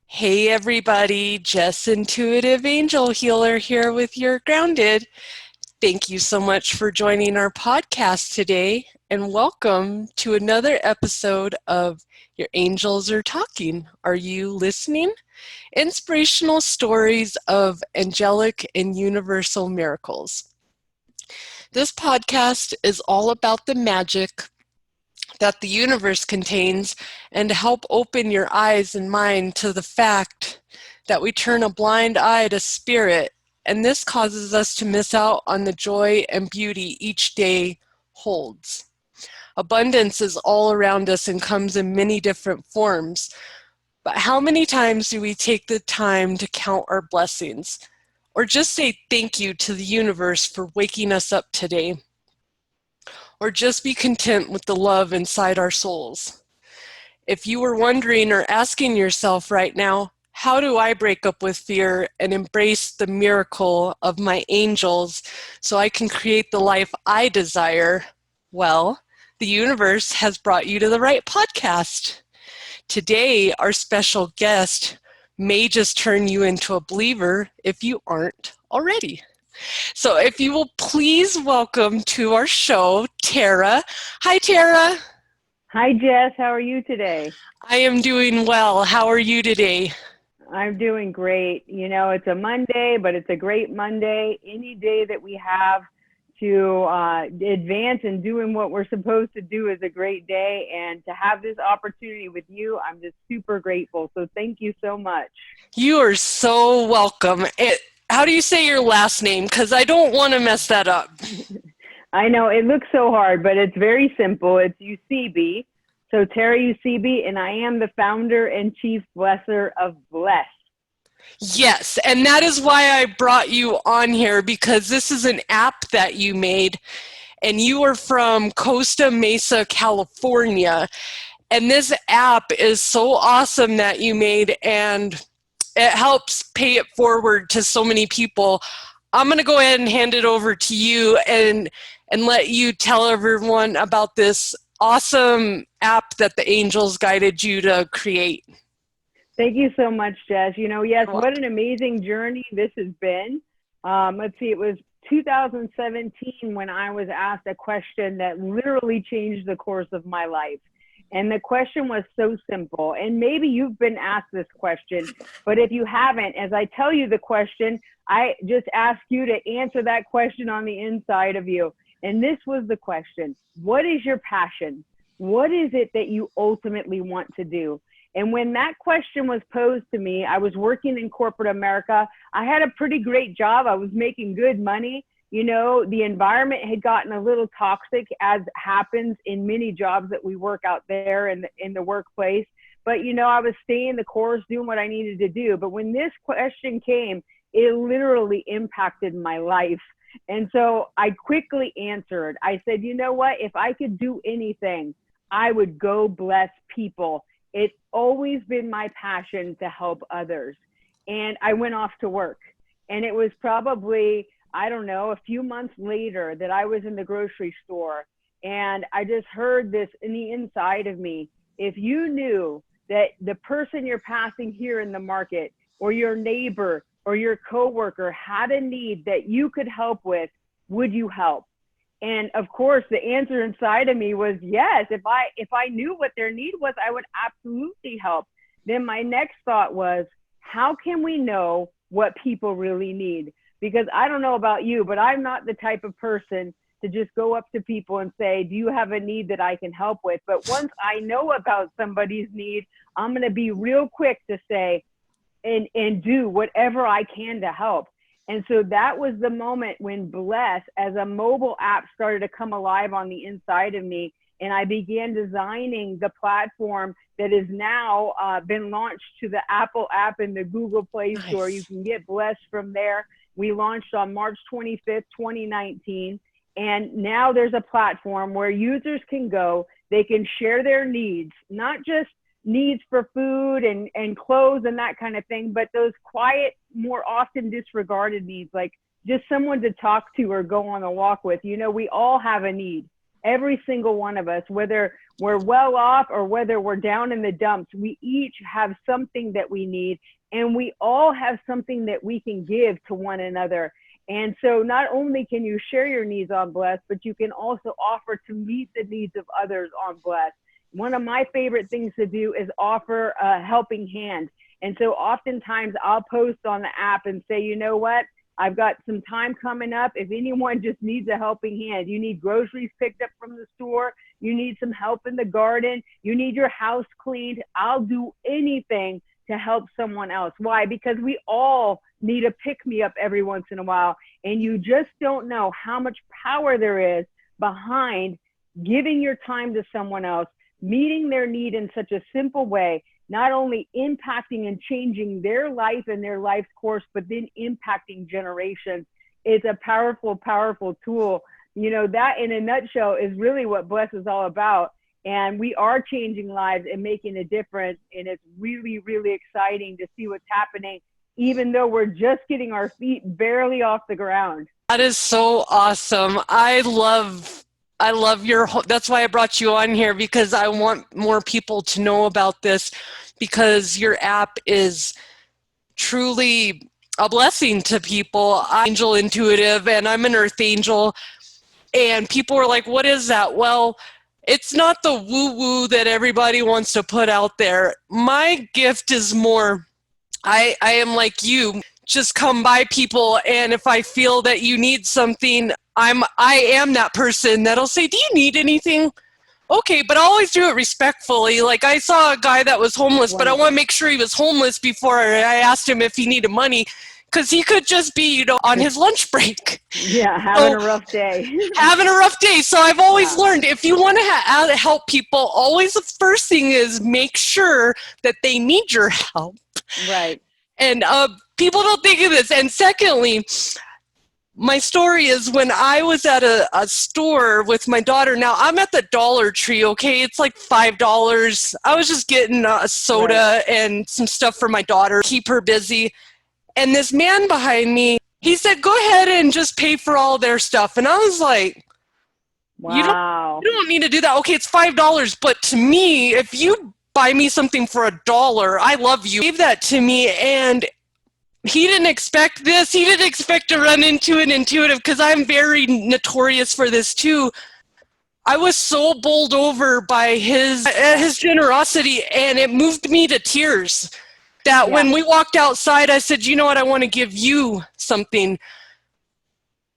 Hey everybody, Jess Intuitive Angel Healer here with your Grounded. Thank you so much for joining our podcast today and welcome to another episode of Your Angels Are Talking. Are you listening? Inspirational stories of angelic and universal miracles. This podcast is all about the magic that the universe contains and to help open your eyes and mind to the fact that we turn a blind eye to spirit, and this causes us to miss out on the joy and beauty each day holds. Abundance is all around us and comes in many different forms, but how many times do we take the time to count our blessings or just say thank you to the universe for waking us up today? Or just be content with the love inside our souls. If you were wondering or asking yourself right now, how do I break up with fear and embrace the miracle of my angels so I can create the life I desire? Well, the universe has brought you to the right podcast. Today, our special guest may just turn you into a believer if you aren't already. So if you will please welcome to our show, Tara. Hi, Tara. Hi, Jess. How are you today? I am doing well. How are you today? I'm doing great. You know, it's a Monday, but it's a great Monday. Any day that we have to advance and doing what we're supposed to do is a great day. And to have this opportunity with you, I'm just super grateful. So thank you so much. You are so welcome. How do you say your last name? Because I don't want to mess that up. I know it looks so hard, but it's very simple. It's Eusebi. So Tara Eusebi, and I am the founder and chief blesser of Bless. Yes, and that is why I brought you on here, because this is an app that you made, and you are from Costa Mesa, California. And this app is so awesome that you made, and it helps pay it forward to so many people. I'm going to go ahead and hand it over to you and let you tell everyone about this awesome app that the angels guided you to create. Thank you so much, Jess. You know, yes, what an amazing journey this has been. Let's see, it was 2017 when I was asked a question that literally changed the course of my life. And the question was so simple. And maybe you've been asked this question, but if you haven't, as I tell you the question, I just ask you to answer that question on the inside of you. And this was the question: what is your passion? What is it that you ultimately want to do? And when that question was posed to me, I was working in corporate America. I had a pretty great job. I was making good money. You know, the environment had gotten a little toxic, as happens in many jobs that we work out there in the workplace. But, you know, I was staying the course, doing what I needed to do. But when this question came, it literally impacted my life. And so I quickly answered. I said, you know what? If I could do anything, I would go bless people. It's always been my passion to help others. And I went off to work. And it was probably, I don't know, a few months later that I was in the grocery store. And I just heard this in the inside of me. If you knew that the person you're passing here in the market, or your neighbor or your coworker, had a need that you could help with, would you help? And of course, the answer inside of me was yes. If I knew what their need was, I would absolutely help. Then my next thought was, how can we know what people really need? Because I don't know about you, but I'm not the type of person to just go up to people and say, do you have a need that I can help with? But once I know about somebody's need, I'm going to be real quick to say and do whatever I can to help. And so that was the moment when Bless, as a mobile app, started to come alive on the inside of me. And I began designing the platform that is now been launched to the Apple app and the Google Play Store. Nice. You can get Bless from there. We launched on March 25th, 2019. And now there's a platform where users can go, they can share their needs, not just needs for food and clothes and that kind of thing, but those quiet, more often disregarded needs, like just someone to talk to or go on a walk with. You know, we all have a need. every single one of us, whether we're well off or whether we're down in the dumps, we each have something that we need, and we all have something that we can give to one another. And so not only can you share your needs on Bless, but you can also offer to meet the needs of others on Bless. One of my favorite things to do is offer a helping hand. And so oftentimes I'll post on the app and say, you know what? I've got some time coming up. If anyone just needs a helping hand, you need groceries picked up from the store, you need some help in the garden, you need your house cleaned, I'll do anything to help someone else. Why? Because we all need a pick-me-up every once in a while. And you just don't know how much power there is behind giving your time to someone else, meeting their need in such a simple way, not only impacting and changing their life and their life's course, but then impacting generations. It's a powerful, powerful tool. You know, that in a nutshell is really what Bless is all about. And we are changing lives and making a difference. And it's really, really exciting to see what's happening, even though we're just getting our feet barely off the ground. That is so awesome. I love that's why I brought you on here, because I want more people to know about this, because your app is truly a blessing to people. I'm angel intuitive and I'm an earth angel, and people are like, what is that? Well, it's not the woo-woo that everybody wants to put out there. My gift is more, I am like you, just come by people, and if I feel that you need something, I am that person that'll say, do you need anything? Okay, but I always do it respectfully. Like, I saw a guy that was homeless, but I want to make sure he was homeless before I asked him if he needed money, because he could just be, you know, on his lunch break. Yeah, having a rough day. Having a rough day. So I've always learned, if you want to help people, always the first thing is make sure that they need your help. Right. And people don't think of this. And secondly, my story is when I was at a store with my daughter. Now, I'm at the Dollar Tree, okay? It's like $5. I was just getting a soda and some stuff for my daughter, keep her busy. And this man behind me, he said, go ahead and just pay for all their stuff. And I was like, wow. You don't need to do that. Okay, it's $5. But to me, if you buy me something for $1, I love you. He gave that to me, and he didn't expect this. He didn't expect to run into an intuitive, because I'm very notorious for this too. I was so bowled over by his generosity, and it moved me to tears. That when we walked outside, I said, you know what, I want to give you something.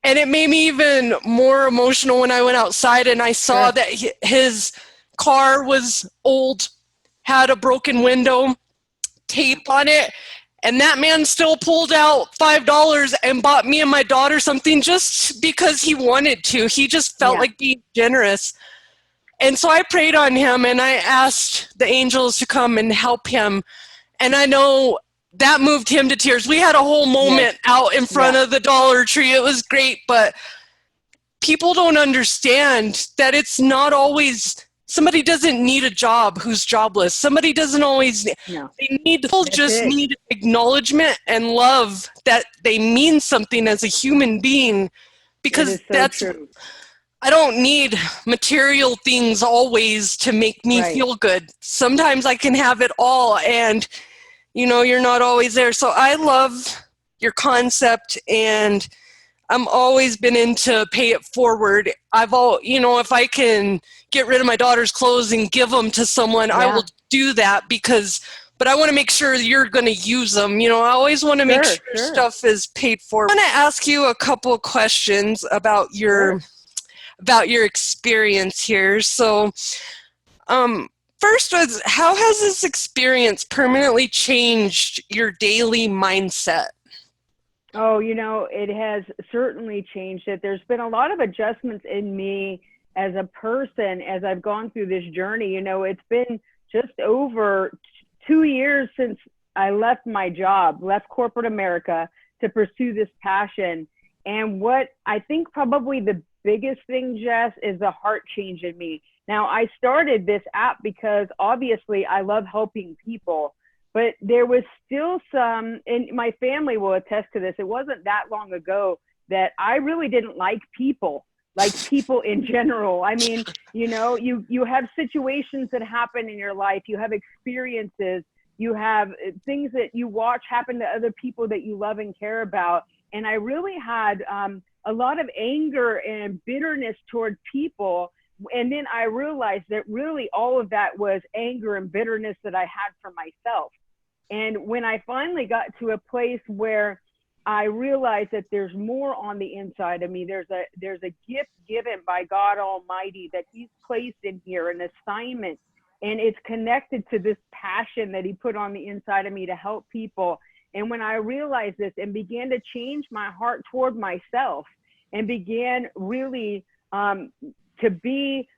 And it made me even more emotional when I went outside and I saw that his car was old, had a broken window, tape on it. And that man still pulled out $5 and bought me and my daughter something just because he wanted to. He just felt like being generous. And so I prayed on him, and I asked the angels to come and help him. And I know that moved him to tears. We had a whole moment out in front of the Dollar Tree. It was great, but people don't understand that it's not always, somebody doesn't need a job who's jobless. Somebody doesn't always, people just need acknowledgement and love, that they mean something as a human being, because that's true. I don't need material things always to make me feel good. Sometimes I can have it all, and you know, you're not always there. So I love your concept, and I'm always been into pay it forward. You know, if I can get rid of my daughter's clothes and give them to someone, I will do that, but I want to make sure you're going to use them. You know, I always want to make sure stuff is paid for. I want to ask you a couple of questions about your experience here. So, first was, how has this experience permanently changed your daily mindset? Oh, you know, it has certainly changed it. There's been a lot of adjustments in me as a person as I've gone through this journey. You know, it's been just over 2 years since I left my job, left corporate America to pursue this passion. And what I think probably the biggest thing, Jess, is the heart change in me. Now, I started this app because obviously I love helping people, but there was still some, and my family will attest to this, it wasn't that long ago that I really didn't like people. like people in general. I mean, you know, you have situations that happen in your life, you have experiences, you have things that you watch happen to other people that you love and care about. And I really had a lot of anger and bitterness toward people. And then I realized that really all of that was anger and bitterness that I had for myself. And when I finally got to a place where I realized that there's more on the inside of me, there's a gift given by God Almighty that He's placed in here, an assignment, and it's connected to this passion that He put on the inside of me to help people. And when I realized this and began to change my heart toward myself and began really to be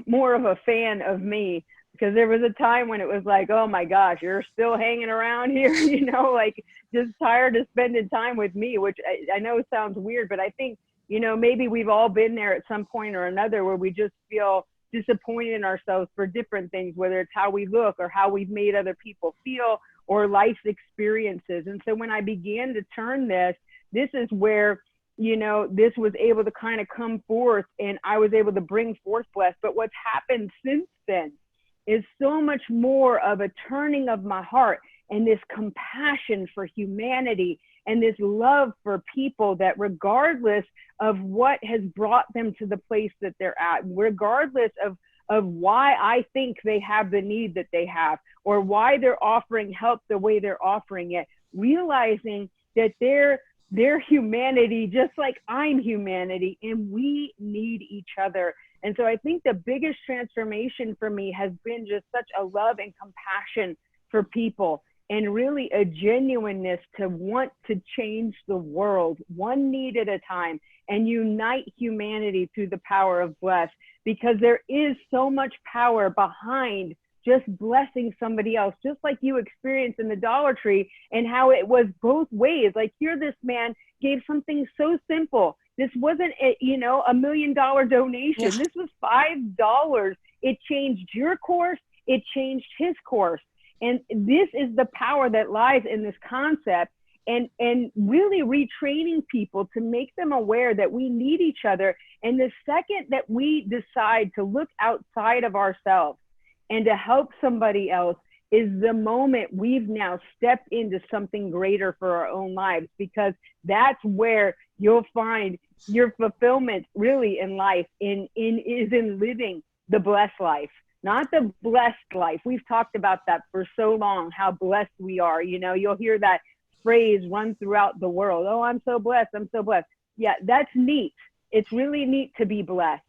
more of a fan of me, because there was a time when it was like, oh my gosh, you're still hanging around here, you know, like just tired of spending time with me, which I know sounds weird, but I think, you know, maybe we've all been there at some point or another where we just feel disappointed in ourselves for different things, whether it's how we look or how we've made other people feel or life's experiences. And so when I began to turn this is where, you know, this was able to kind of come forth and I was able to bring forth blessed. But what's happened since then is so much more of a turning of my heart and this compassion for humanity and this love for people, that regardless of what has brought them to the place that they're at, regardless of why I think they have the need that they have or why they're offering help the way they're offering it, realizing that they're humanity just like I'm humanity, and we need each other. And so I think the biggest transformation for me has been just such a love and compassion for people, and really a genuineness to want to change the world one need at a time and unite humanity through the power of bless, because there is so much power behind just blessing somebody else, just like you experienced in the Dollar Tree, and how it was both ways. Like here, this man gave something so simple. This wasn't a, you know, $1 million donation. This was $5. It changed your course. It changed his course. And this is the power that lies in this concept, and really retraining people to make them aware that we need each other. And the second that we decide to look outside of ourselves and to help somebody else is the moment we've now stepped into something greater for our own lives, because that's where you'll find your fulfillment really in life is in living the blessed life, not the blessed life. We've talked about that for so long, how blessed we are. You know, you'll hear that phrase run throughout the world. Oh, I'm so blessed. I'm so blessed. Yeah, that's neat. It's really neat to be blessed,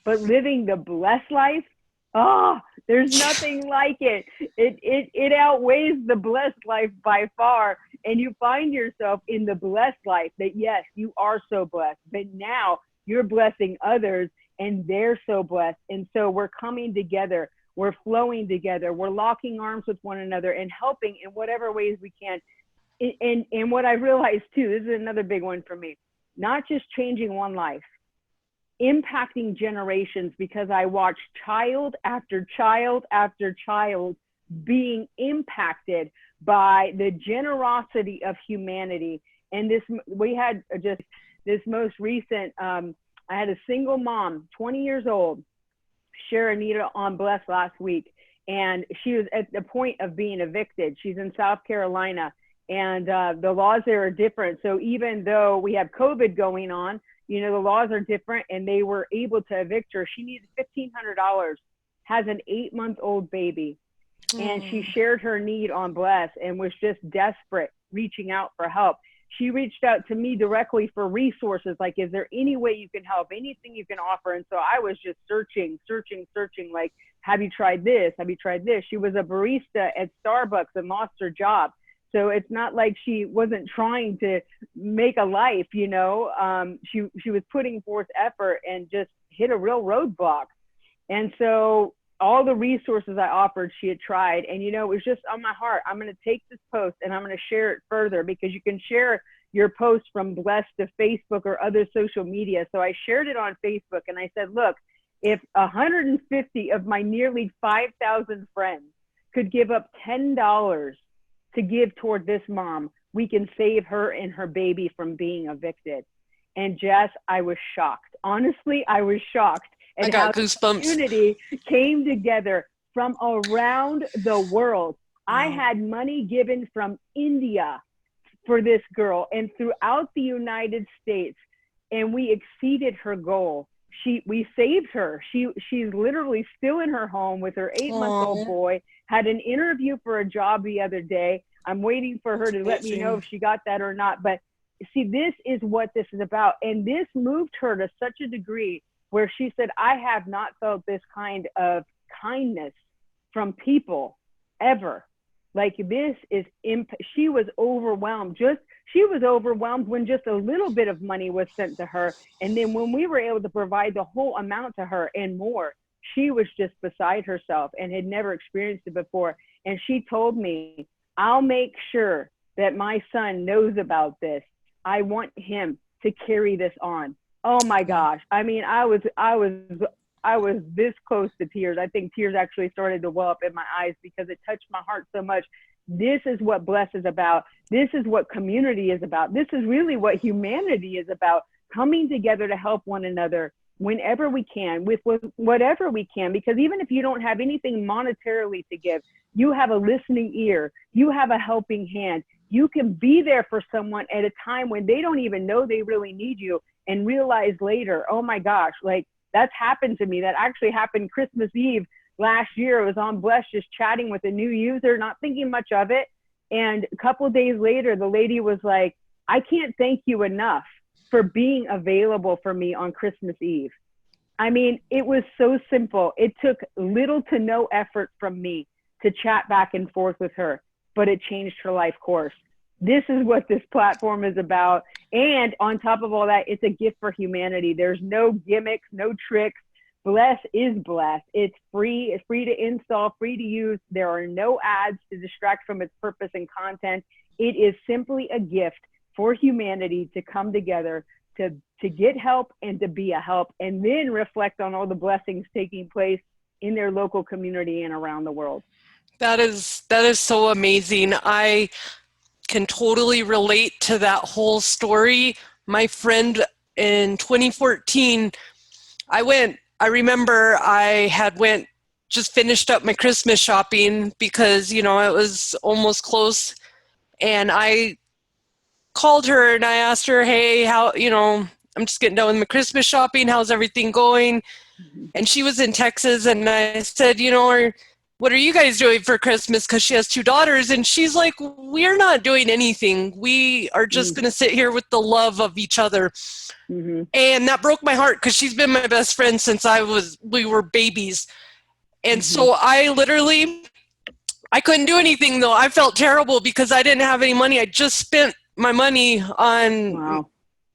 but living the blessed life, oh, there's nothing like it. It outweighs the blessed life by far. And you find yourself in the blessed life that, yes, you are so blessed, but now you're blessing others and they're so blessed. And so we're coming together, we're flowing together, we're locking arms with one another and helping in whatever ways we can. And what I realized too, this is another big one for me, not just changing one life, impacting generations, because I watched child after child after child being impacted by the generosity of humanity. And this, we had just this most recent, I had a single mom, 20 years old, share a need on Bless last week. And she was at the point of being evicted. She's in South Carolina, and the laws there are different. So even though we have COVID going on, you know, the laws are different, and they were able to evict her. She needed $1,500, has an 8-month-old baby. And she shared her need on Bless and was just desperate, reaching out for help. She reached out to me directly for resources, like, is there any way you can help, anything you can offer? And so I was just searching, like, have you tried this? Have you tried this? She was a barista at Starbucks and lost her job. So it's not like she wasn't trying to make a life, you know. She was putting forth effort and just hit a real roadblock. And so all the resources I offered, she had tried. And, you know, it was just on my heart. I'm going to take this post and I'm going to share it further, because you can share your post from Bless to Facebook or other social media. So I shared it on Facebook and I said, look, if 150 of my nearly 5,000 friends could give up $10 to give toward this mom, we can save her and her baby from being evicted. And Jess, I was shocked. honestly, I was shocked I at how got the goosebumps. community came together from around the world. I had money given from India for this girl and throughout the United States, and we exceeded her goal. We saved her. She's literally still in her home with her 8-month-old boy. Had an interview for a job the other day. I'm waiting for her to let me know if she got that or not. But see, this is what this is about. And this moved her to such a degree where she said, I have not felt this kind of kindness from people ever. Like this is, she was overwhelmed. She was overwhelmed when just a little bit of money was sent to her. And then when we were able to provide the whole amount to her and more, she was just beside herself and had never experienced it before. And she told me, I'll make sure that my son knows about this. I want him to carry this on. Oh my gosh. I mean, I was this close to tears. I think tears actually started to well up in my eyes because it touched my heart so much. This is what Bless is about. This is what community is about. This is really what humanity is about, coming together to help one another whenever we can, with whatever we can, because even if you don't have anything monetarily to give, you have a listening ear, you have a helping hand. You can be there for someone at a time when they don't even know they really need you and realize later, oh my gosh, like that's happened to me. That actually happened Christmas Eve last year. I was on Bless just chatting with a new user, not thinking much of it. And a couple of days later, the lady was like, I can't thank you enough for being available for me on Christmas Eve. I mean, it was so simple. It took little to no effort from me to chat back and forth with her, but it changed her life course. This is what this platform is about. And on top of all that, it's a gift for humanity. There's no gimmicks, no tricks. Bless is Bless. It's free. It's free to install, free to use. There are no ads to distract from its purpose and content. It is simply a gift for humanity to come together to get help and to be a help, and then reflect on all the blessings taking place in their local community and around the world. That is so amazing. I can totally relate to that whole story. My friend in 2014, I remember I had just finished up my Christmas shopping because, it was almost close. And I called her and I asked her, hey, how, I'm just getting done with my Christmas shopping. How's everything going? And she was in Texas, and I said, what are you guys doing for Christmas? Because she has 2 daughters. And she's like, we're not doing anything. We are just going to sit here with the love of each other. And that broke my heart because she's been my best friend since we were babies. And so I couldn't do anything though. I felt terrible because I didn't have any money. I just spent my money on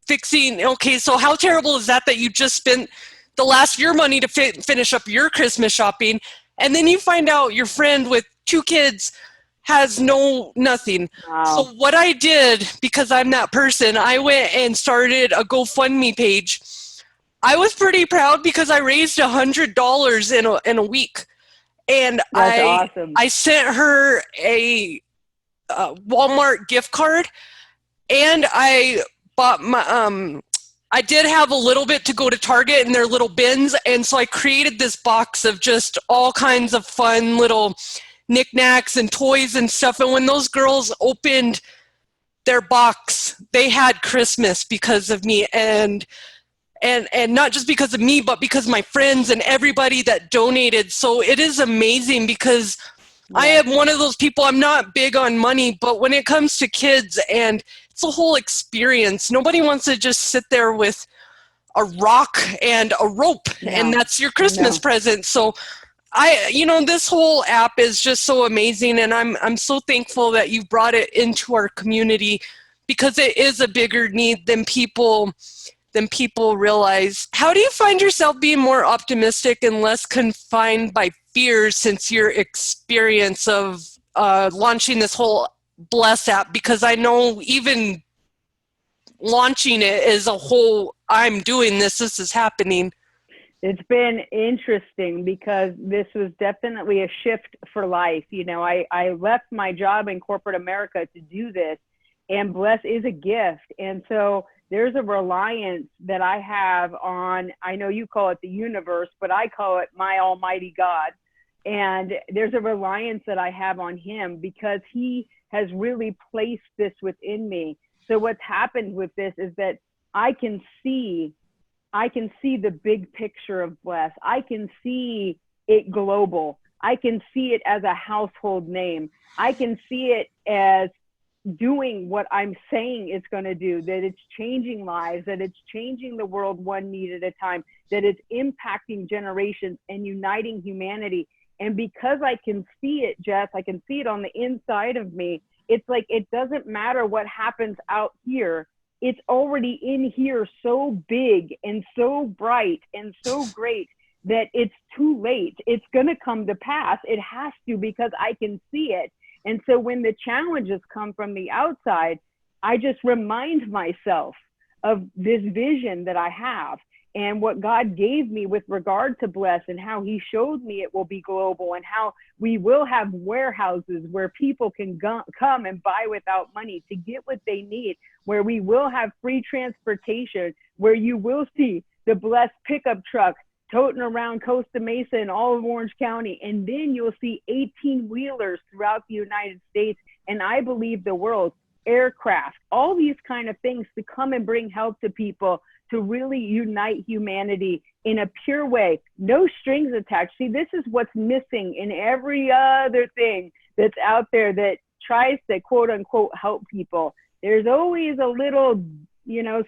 fixing. Okay, so how terrible is that you just spent the last of your money to finish up your Christmas shopping, and then you find out your friend with 2 kids has nothing. So what I did, because I'm that person, I went and started a GoFundMe page. I was pretty proud because I raised $100 in a week. And awesome. I sent her a Walmart gift card, and I bought I did have a little bit to go to Target in their little bins, and so I created this box of just all kinds of fun little knickknacks and toys and stuff. And when those girls opened their box, they had Christmas because of me, and not just because of me, but because of my friends and everybody that donated. So it is amazing because I am one of those people, I'm not big on money, but when it comes to kids, and it's a whole experience. Nobody wants to just sit there with a rock and a rope, and that's your Christmas present. So this whole app is just so amazing, and I'm so thankful that you brought it into our community because it is a bigger need than people realize. How do you find yourself being more optimistic and less confined by fears since your experience of launching this whole Bless app? Because I know even launching it is a whole, I'm doing this is happening. It's been interesting because this was definitely a shift for life. I left my job in corporate America to do this, and Bless is a gift. And so there's a reliance that I have on, I know you call it the universe, but I call it my almighty God. And there's a reliance that I have on him because he has really placed this within me. So what's happened with this is that I can see the big picture of Bless. I can see it global. I can see it as a household name. I can see it as doing what I'm saying it's going to do, that it's changing lives, that it's changing the world one need at a time, that it's impacting generations and uniting humanity. And because I can see it, Jess, I can see it on the inside of me. It's like, it doesn't matter what happens out here. It's already in here so big and so bright and so great that it's too late. It's going to come to pass. It has to, because I can see it. And so when the challenges come from the outside, I just remind myself of this vision that I have and what God gave me with regard to Bless, and how he showed me it will be global, and how we will have warehouses where people can come and buy without money to get what they need, where we will have free transportation, where you will see the Bless pickup truck toting around Costa, Mesa, and all of Orange County. And then you'll see 18-wheelers throughout the United States, and I believe the world, aircraft, all these kind of things to come and bring help to people, to really unite humanity in a pure way. No strings attached. See, this is what's missing in every other thing that's out there that tries to quote unquote help people. There's always a little,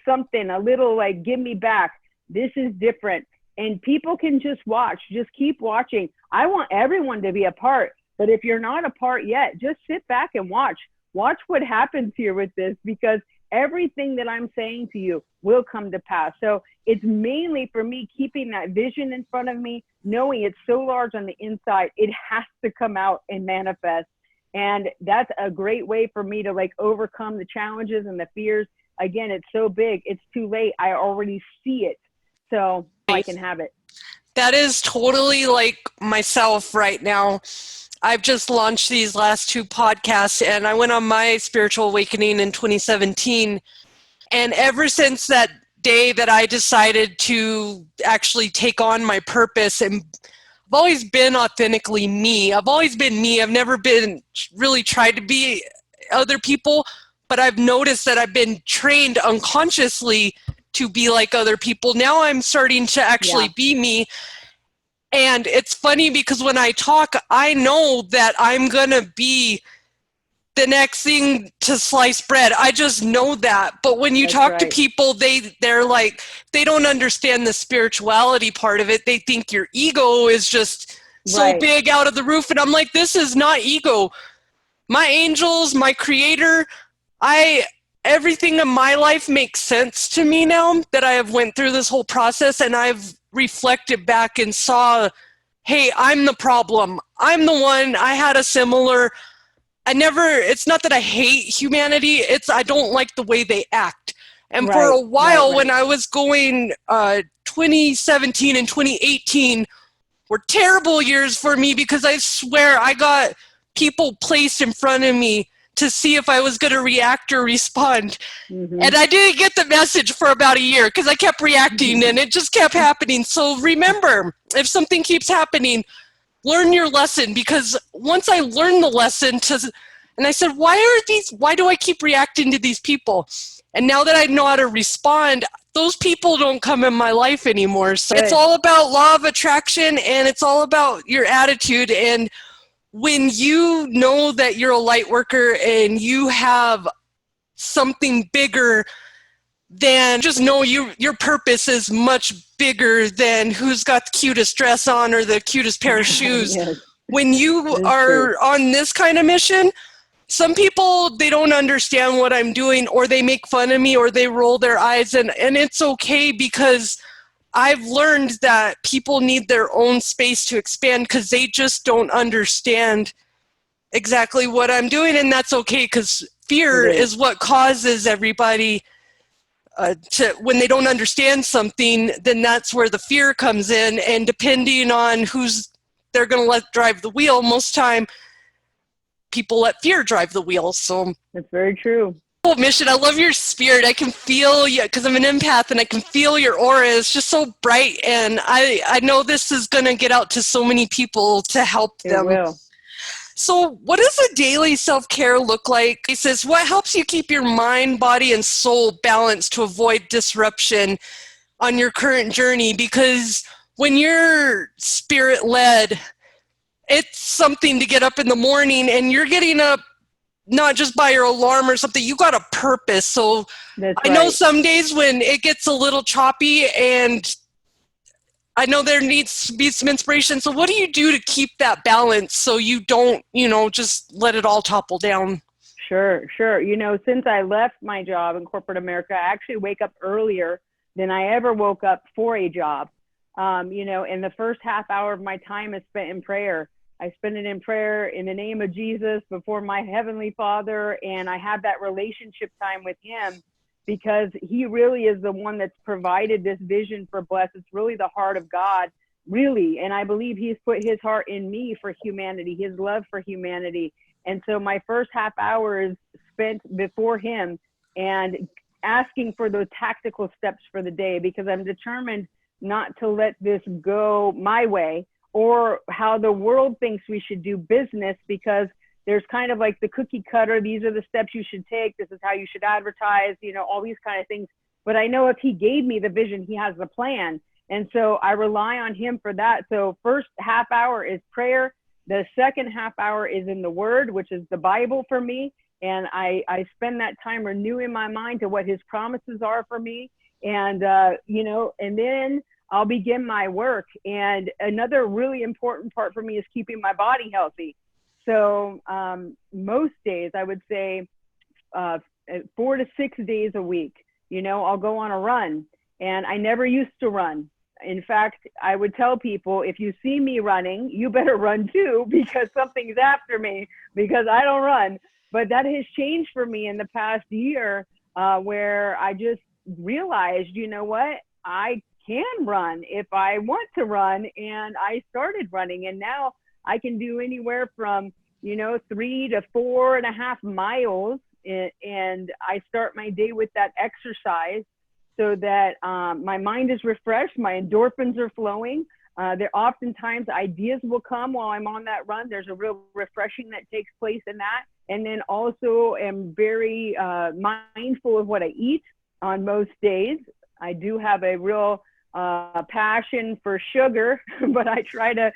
something, a little like, give me back. This is different. And people can just watch, just keep watching. I want everyone to be a part, but if you're not a part yet, just sit back and watch. Watch what happens here with this, because everything that I'm saying to you will come to pass. So it's mainly for me keeping that vision in front of me, knowing it's so large on the inside, it has to come out and manifest. And that's a great way for me to like overcome the challenges and the fears. Again, it's so big, it's too late. I already see it. So I can have it. That is totally like myself right now. I've just launched these last 2 podcasts, and I went on my spiritual awakening in 2017. And ever since that day that I decided to actually take on my purpose, and I've always been authentically me. I've always been me. I've never been really tried to be other people, but I've noticed that I've been trained unconsciously to be like other people. Now I'm starting to actually be me. And it's funny because when I talk, I know that I'm going to be the next thing to slice bread. I just know that. But when you talk to people, they're like, they don't understand the spirituality part of it. They think your ego is just so big out of the roof. And I'm like, this is not ego. My angels, my creator, everything in my life makes sense to me now that I have went through this whole process, and I've reflected back and saw, hey, I'm the problem. I'm the one. I had a similar, it's not that I hate humanity. It's, I don't like the way they act. And for a while when I was going, 2017 and 2018 were terrible years for me, because I swear I got people placed in front of me to see if I was going to react or respond. And I didn't get the message for about a year because I kept reacting and it just kept happening. So remember, if something keeps happening, learn your lesson, because once I learned the lesson and I said, why do I keep reacting to these people? And now that I know how to respond, those people don't come in my life anymore. So it's all about law of attraction, and it's all about your attitude. And when you know that you're a light worker and you have something bigger, then just know your purpose is much bigger than who's got the cutest dress on or the cutest pair of shoes. When you are on this kind of mission, some people, they don't understand what I'm doing, or they make fun of me, or they roll their eyes, and it's okay, because I've learned that people need their own space to expand because they just don't understand exactly what I'm doing, and that's okay, because fear is what causes everybody when they don't understand something, then that's where the fear comes in, and depending on who's they're going to let drive the wheel, most time people let fear drive the wheel. So that's very true. mission. I love your spirit. I can feel you because I'm an empath and I can feel your aura. It's just so bright. And I know this is going to get out to so many people to help them. It will. So what does a daily self-care look like? He says, what helps you keep your mind, body, and soul balanced to avoid disruption on your current journey? Because when you're spirit-led, it's something to get up in the morning and you're getting up not just by your alarm or something. You got a purpose. So I know some days when it gets a little choppy and I know there needs to be some inspiration. So what do you do to keep that balance so you don't, just let it all topple down? Sure. Since I left my job in corporate America, I actually wake up earlier than I ever woke up for a job. And the first half hour of my time is spent in prayer. I spend it in prayer in the name of Jesus before my Heavenly Father, and I have that relationship time with Him because He really is the one that's provided this vision for Bless. It's really the heart of God, really, and I believe He's put His heart in me for humanity, His love for humanity. And so my first half hour is spent before Him and asking for those tactical steps for the day because I'm determined not to let this go my way or how the world thinks we should do business, because there's kind of like the cookie cutter. These are the steps you should take. This is how you should advertise, all these kind of things. But I know if He gave me the vision, He has the plan. And so I rely on Him for that. So first half hour is prayer. The second half hour is in the Word, which is the Bible for me. And I spend that time renewing my mind to what His promises are for me. And, and then I'll begin my work. And another really important part for me is keeping my body healthy. So most days, I would say 4 to 6 days a week, I'll go on a run. And I never used to run. In fact, I would tell people, if you see me running, you better run too, because something's after me, because I don't run. But that has changed for me in the past year, where I just realized, I can run if I want to run. And I started running, and now I can do anywhere from, 3 to 4.5 miles. And I start my day with that exercise so that my mind is refreshed, my endorphins are flowing. There oftentimes ideas will come while I'm on that run. There's a real refreshing that takes place in that. And then also am very mindful of what I eat on most days. I do have a real passion for sugar, but I try to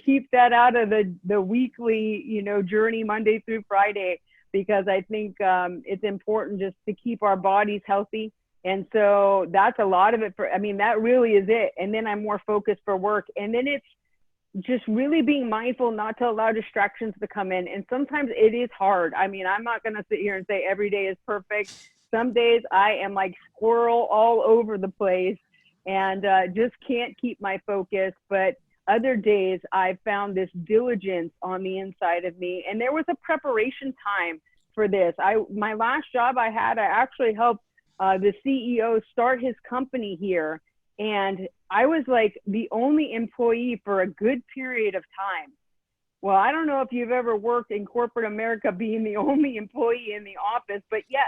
keep that out of the weekly, journey Monday through Friday, because I think it's important just to keep our bodies healthy. And so that's a lot of it that really is it. And then I'm more focused for work. And then it's just really being mindful not to allow distractions to come in. And sometimes it is hard. I'm not going to sit here and say every day is perfect. Some days I am like squirrel all over the place and just can't keep my focus. But other days I've found this diligence on the inside of me. And there was a preparation time for this. My last job I actually helped the CEO start his company here. And I was like the only employee for a good period of time. Well, I don't know if you've ever worked in corporate America being the only employee in the office, but yeah,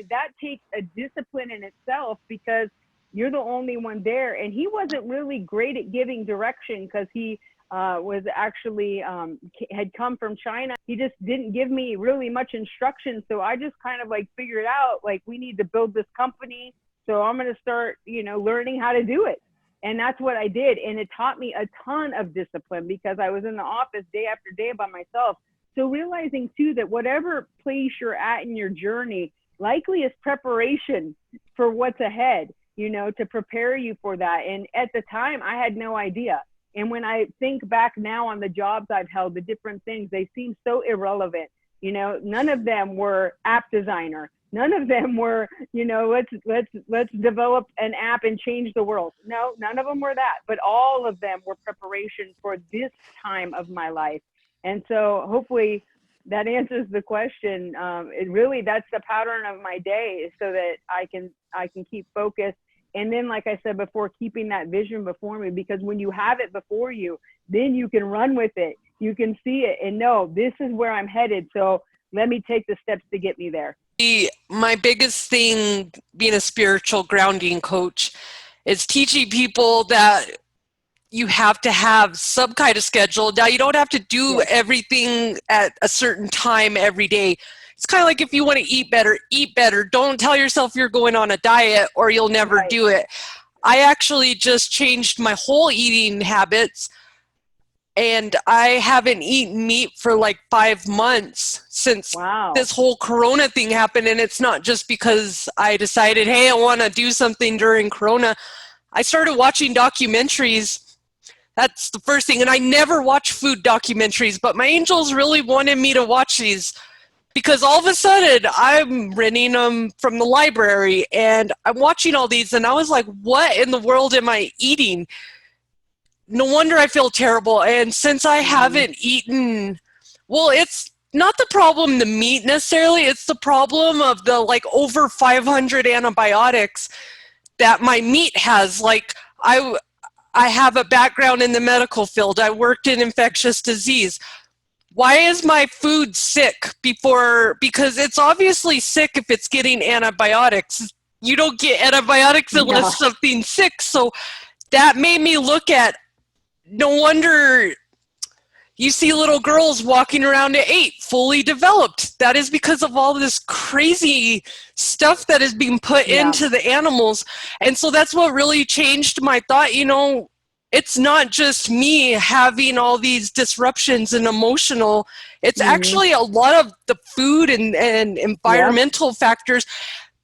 that takes a discipline in itself because you're the only one there. And he wasn't really great at giving direction because he was actually had come from China. He just didn't give me really much instruction. So I just kind of like figured out like we need to build this company. So I'm going to start, learning how to do it. And that's what I did. And it taught me a ton of discipline because I was in the office day after day by myself. So realizing too that whatever place you're at in your journey likely is preparation for what's ahead, to prepare you for that. And at the time I had no idea. And when I think back now on the jobs I've held, the different things, they seem so irrelevant. None of them were app designer. None of them were, let's develop an app and change the world. No, none of them were that. But all of them were preparation for this time of my life. And so hopefully that answers the question. That's the pattern of my day so that I can keep focused. And then, like I said before, keeping that vision before me, because when you have it before you, then you can run with it. You can see it and know this is where I'm headed. So let me take the steps to get me there. my biggest thing being a spiritual grounding coach is teaching people that you have to have some kind of schedule. Now, you don't have to do everything at a certain time every day. It's kind of like if you want to eat better, eat better. Don't tell yourself you're going on a diet or you'll never do it. I actually just changed my whole eating habits, and I haven't eaten meat for like 5 months since this whole Corona thing happened. And it's not just because I decided, hey, I want to do something during Corona. I started watching documentaries. That's the first thing. And I never watch food documentaries, but my angels really wanted me to watch these because all of a sudden I'm renting them from the library and I'm watching all these and I was like, what in the world am I eating? No wonder I feel terrible. And since I haven't eaten, well, it's not the problem, the meat necessarily, it's the problem of the like over 500 antibiotics that my meat has. Like I have a background in the medical field. I worked in infectious disease. Why is my food sick because it's obviously sick if it's getting antibiotics. You don't get antibiotics unless something's sick. So that made me look at, no wonder you see little girls walking around at 8, fully developed. That is because of all this crazy stuff that is being put into the animals. And so that's what really changed my thought. You know, it's not just me having all these disruptions and emotional. It's actually a lot of the food and environmental factors,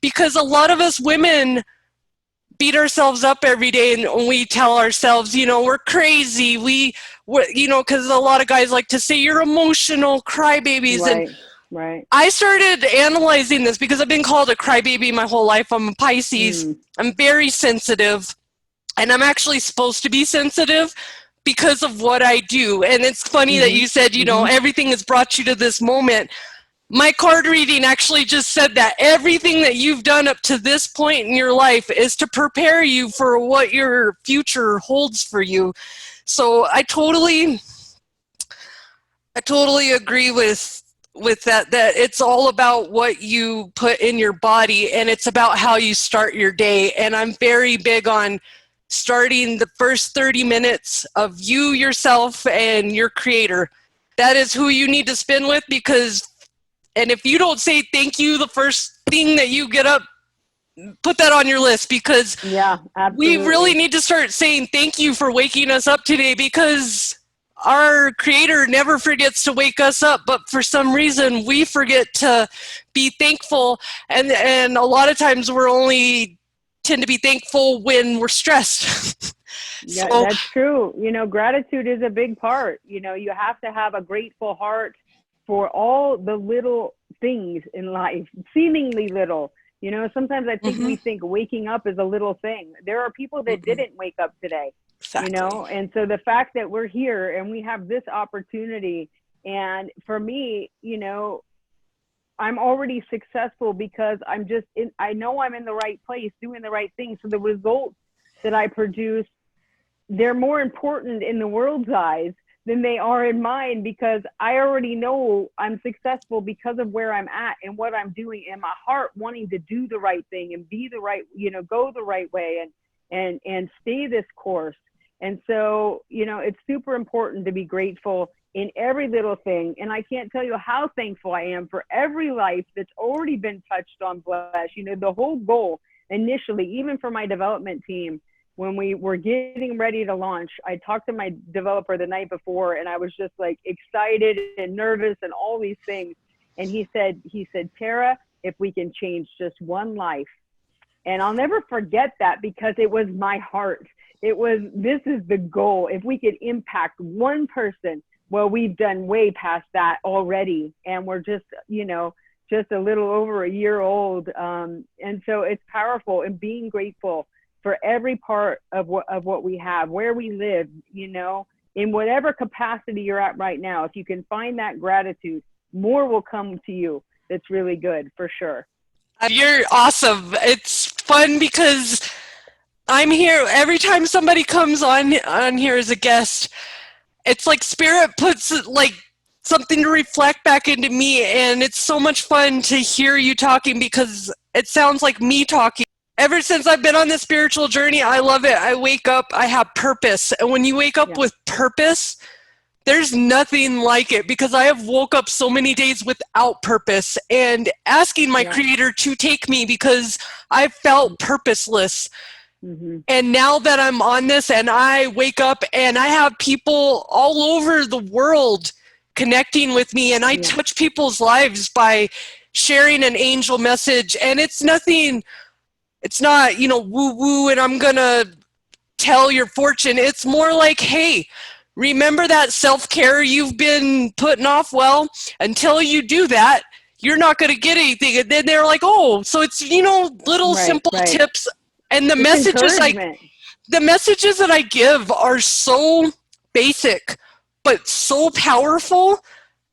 because a lot of us women beat ourselves up every day and we tell ourselves, you know, we're crazy. We you know, because a lot of guys like to say you're emotional crybabies. And I started analyzing this because I've been called a crybaby my whole life. I'm a Pisces. I'm very sensitive, and I'm actually supposed to be sensitive because of what I do. And it's funny that you said, you know, everything has brought you to this moment. My card reading actually just said that everything that you've done up to this point in your life is to prepare you for what your future holds for you. So I totally agree with that it's all about what you put in your body, and it's about how you start your day. And I'm very big on starting the first 30 minutes of you, yourself, and your creator. That is who you need to spend with, and if you don't say thank you the first thing that you get up, put that on your list, because we really need to start saying thank you for waking us up today, because our creator never forgets to wake us up, but for some reason we forget to be thankful. And a lot of times we're only tend to be thankful when we're stressed. So, that's true. You know, gratitude is a big part. You know, you have to have a grateful heart for all the little things in life, seemingly little. You know, sometimes I think we think waking up is a little thing. There are people that didn't wake up today, you know, and so the fact that we're here and we have this opportunity, and for me, you know, I'm already successful because I know I'm in the right place, doing the right thing. So the results that I produce, they're more important in the world's eyes than they are in mine, because I already know I'm successful because of where I'm at and what I'm doing, and my heart wanting to do the right thing and be the right, you know, go the right way and stay this course. And so, you know, it's super important to be grateful in every little thing. And I can't tell you how thankful I am for every life that's already been touched on Bless. You know, the whole goal initially, even for my development team, when we were getting ready to launch, I talked to my developer the night before, and I was just like excited and nervous and all these things. And he said, Tara, if we can change just one life. And I'll never forget that, because it was my heart. This is the goal. If we could impact one person, well, we've done way past that already. And we're just, you know, just a little over a year old. And so it's powerful, and being grateful for every part of what we have, where we live, you know, in whatever capacity you're at right now. If you can find that gratitude, more will come to you. That's really good, for sure. You're awesome. It's fun because I'm here every time somebody comes on here as a guest. It's like Spirit puts like something to reflect back into me. And it's so much fun to hear you talking because it sounds like me talking. Ever since I've been on this spiritual journey, I love it. I wake up, I have purpose. And when you wake up with purpose, there's nothing like it, because I have woke up so many days without purpose and asking my creator to take me because I felt purposeless. And now that I'm on this and I wake up and I have people all over the world connecting with me, and I touch people's lives by sharing an angel message, and it's nothing, it's not, you know, woo woo and I'm gonna tell your fortune. It's more like, hey, remember that self-care you've been putting off? Well, until you do that, you're not going to get anything. And then they're like, oh, so it's, you know, little simple tips. And the messages that I give are so basic, but so powerful.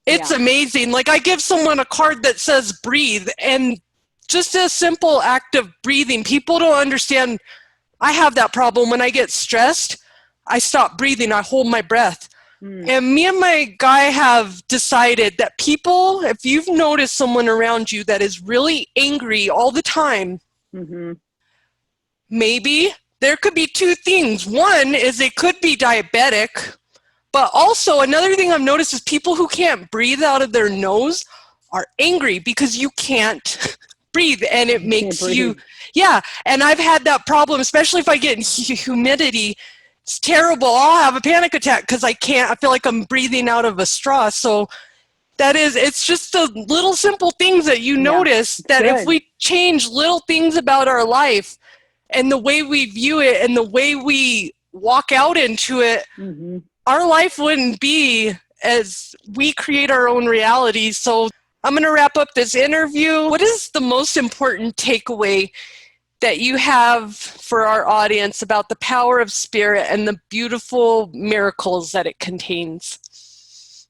It's amazing. Like, I give someone a card that says breathe, and just a simple act of breathing. People don't understand. I have that problem. When I get stressed, I stop breathing. I hold my breath. And me and my guy have decided that people, if you've noticed someone around you that is really angry all the time, maybe there could be two things. One is they could be diabetic, but also another thing I've noticed is people who can't breathe out of their nose are angry because you can't breathe, and it makes you, and I've had that problem, especially if I get in humidity. It's terrible. I'll have a panic attack because I feel like I'm breathing out of a straw. So it's just the little simple things that you notice that if we change little things about our life and the way we view it and the way we walk out into it, our life wouldn't be as we create our own reality. So I'm going to wrap up this interview. What is the most important takeaway that you have for our audience about the power of spirit and the beautiful miracles that it contains?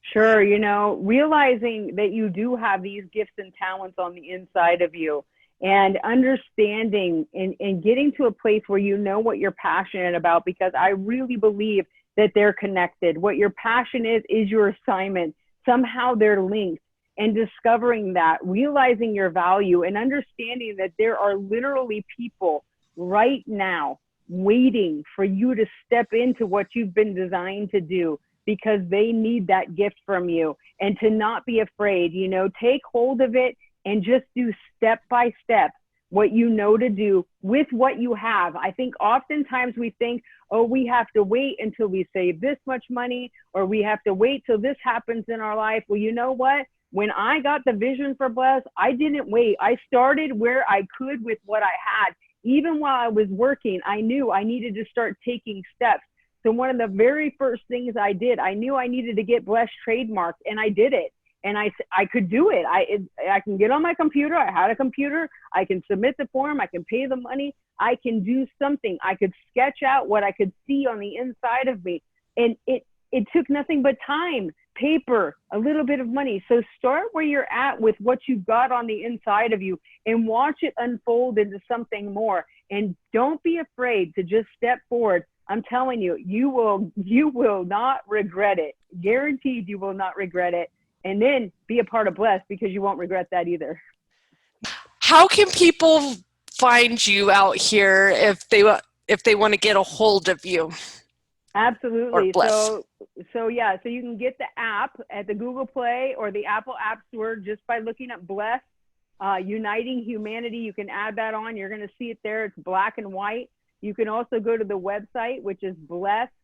Sure. You know, realizing that you do have these gifts and talents on the inside of you, and understanding and getting to a place where you know what you're passionate about, because I really believe that they're connected. What your passion is your assignment. Somehow they're linked. And discovering that, realizing your value, and understanding that there are literally people right now waiting for you to step into what you've been designed to do, because they need that gift from you. And to not be afraid, you know, take hold of it and just do step by step what you know to do with what you have. I think oftentimes we think, oh, we have to wait until we save this much money, or we have to wait till this happens in our life. Well, you know what? When I got the vision for Bless, I didn't wait. I started where I could with what I had. Even while I was working, I knew I needed to start taking steps. So one of the very first things I did, I knew I needed to get Bless trademarked, and I did it. And I could do it. I can get on my computer. I had a computer. I can submit the form. I can pay the money. I can do something. I could sketch out what I could see on the inside of me. And it took nothing but time, paper, a little bit of money. So start where you're at with what you've got on the inside of you, and watch it unfold into something more. And don't be afraid to just step forward. I'm telling you, you will not regret it. Guaranteed you will not regret it. And then be a part of Bless, because you won't regret that either. How can people find you out here if they want to get a hold of you? Absolutely. So you can get the app at the Google Play or the Apple App Store just by looking up Bless, Uniting Humanity. You can add that on. You're going to see it there. It's black and white. You can also go to the website, which is bless-app.com.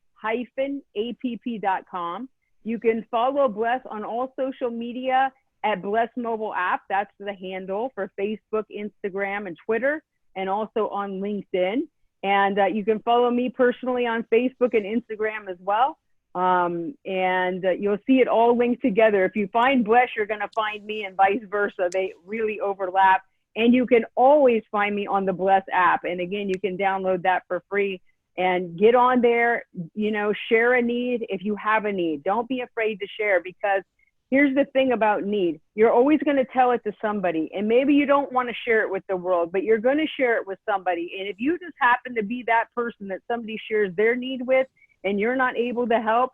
You can follow Bless on all social media at Bless Mobile App. That's the handle for Facebook, Instagram, and Twitter, and also on LinkedIn. And you can follow me personally on Facebook and Instagram as well. You'll see it all linked together. If you find Bless, you're going to find me, and vice versa. They really overlap. And you can always find me on the Bless app. And again, you can download that for free and get on there, you know, share a need if you have a need. Don't be afraid to share, because here's the thing about need. You're always going to tell it to somebody, and maybe you don't want to share it with the world, but you're going to share it with somebody. And if you just happen to be that person that somebody shares their need with and you're not able to help,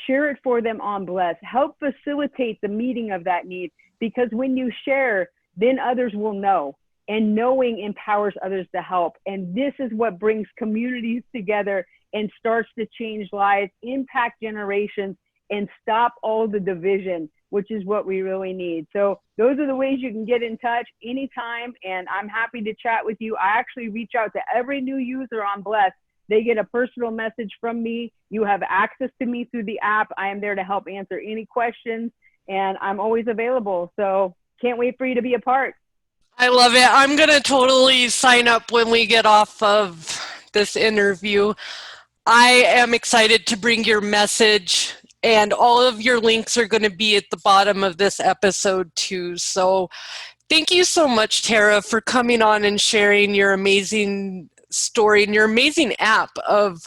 share it for them on Bless. Help facilitate the meeting of that need, because when you share, then others will know, and knowing empowers others to help. And this is what brings communities together and starts to change lives, impact generations, and stop all the division, which is what we really need. So those are the ways you can get in touch anytime, and I'm happy to chat with you. I actually reach out to every new user on Bless. They get a personal message from me. You have access to me through the app. I am there to help answer any questions, and I'm always available. So can't wait for you to be a part. I love it. I'm going to totally sign up when we get off of this interview. I am excited to bring your message, and all of your links are going to be at the bottom of this episode too. So thank you so much, Tara, for coming on and sharing your amazing story and your amazing app of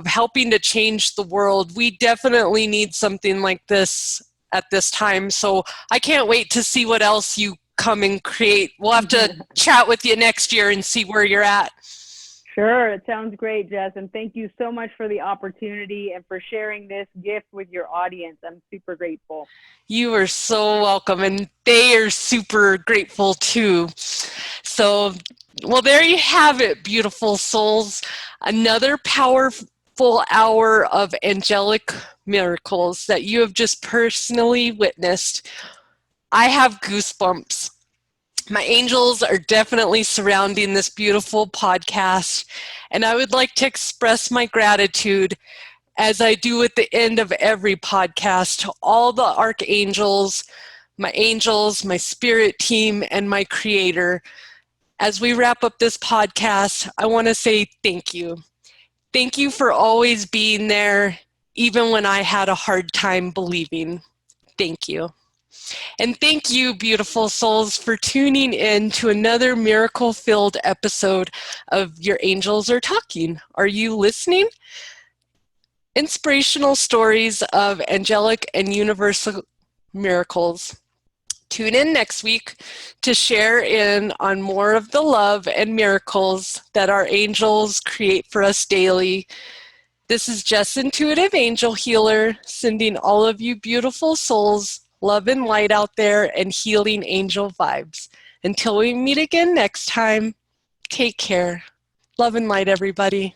helping to change the world. We definitely need something like this at this time. So I can't wait to see what else you come and create. We'll have to chat with you next year and see where you're at. Sure, it sounds great, Jess, and thank you so much for the opportunity and for sharing this gift with your audience. I'm super grateful. You are so welcome, and they are super grateful too. So, well, there you have it, beautiful souls. Another powerful hour of angelic miracles that you have just personally witnessed. I have goosebumps. My angels are definitely surrounding this beautiful podcast, and I would like to express my gratitude, as I do at the end of every podcast, to all the archangels, my spirit team, and my creator. As we wrap up this podcast, I want to say thank you. Thank you for always being there, even when I had a hard time believing. Thank you. And thank you, beautiful souls, for tuning in to another miracle-filled episode of Your Angels Are Talking. Are you listening? Inspirational stories of angelic and universal miracles. Tune in next week to share in on more of the love and miracles that our angels create for us daily. This is Jess, Intuitive Angel Healer, sending all of you beautiful souls love and light out there and healing angel vibes. Until we meet again next time, take care. Love and light, everybody.